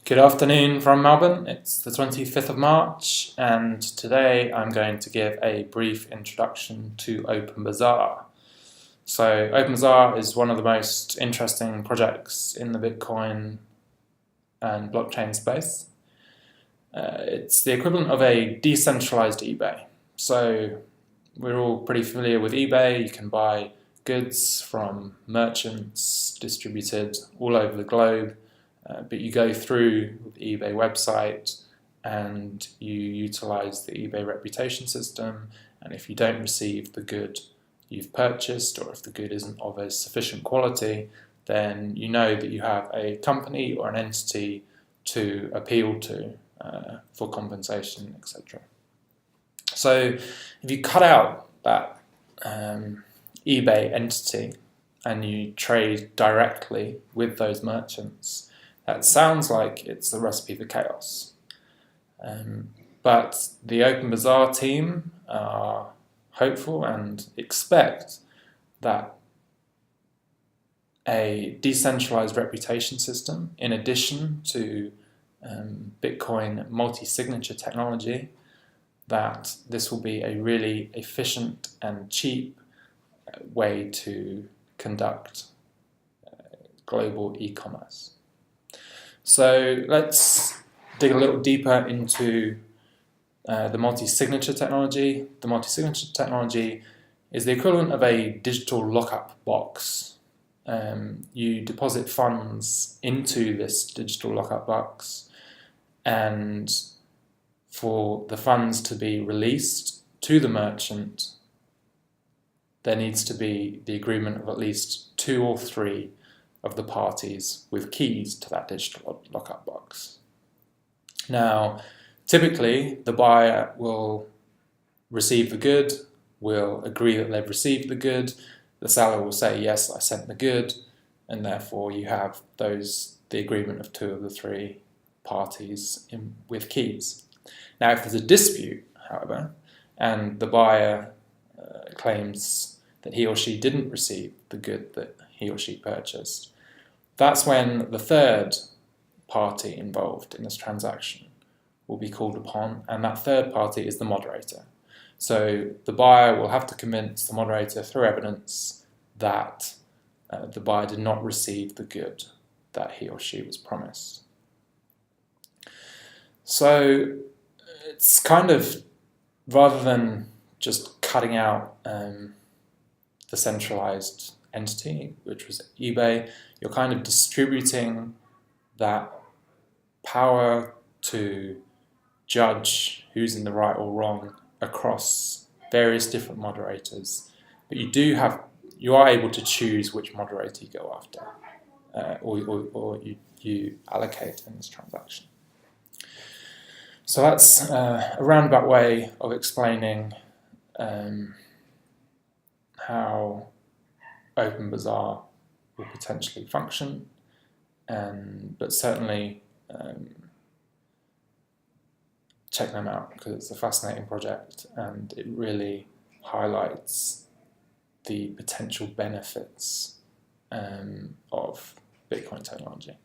Good afternoon from Melbourne. It's the 25th of March, and today I'm going to give a brief introduction to OpenBazaar. So OpenBazaar is one of the most interesting projects in the Bitcoin and blockchain space. It's the equivalent of a decentralized eBay. So we're all pretty familiar with eBay. You can buy goods from merchants distributed all over the globe. But you go through the eBay website and you utilize the eBay reputation system, and if you don't receive the good you've purchased, or if the good isn't of a sufficient quality, then you know that you have a company or an entity to appeal to for compensation, etc. So if you cut out that eBay entity and you trade directly with those merchants, that sounds like it's a recipe for chaos. But the OpenBazaar team are hopeful and expect that a decentralized reputation system, in addition to Bitcoin multi-signature technology, that this will be a really efficient and cheap way to conduct global e-commerce. So let's dig a little deeper into the multi-signature technology. The multi-signature technology is the equivalent of a digital lockup box. You deposit funds into this digital lockup box, and for the funds to be released to the merchant, there needs to be the agreement of at least 2 or 3 of the parties with keys to that digital lockup box. Now, typically, the buyer will receive the good, will agree that they've received the good, the seller will say, yes, I sent the good, and therefore you have the agreement of 2 of the 3 parties with keys. Now, if there's a dispute, however, and the buyer claims that he or she didn't receive the good that he or she purchased, that's when the third party involved in this transaction will be called upon, and that third party is the moderator. So the buyer will have to convince the moderator through evidence that the buyer did not receive the good that he or she was promised. So it's kind of, rather than just cutting out the centralized entity, which was eBay, you're kind of distributing that power to judge who's in the right or wrong across various different moderators. But you are able to choose which moderator you go after, or you allocate in this transaction. So that's a roundabout way of explaining how OpenBazaar will potentially function, but certainly check them out because it's a fascinating project and it really highlights the potential benefits of Bitcoin technology.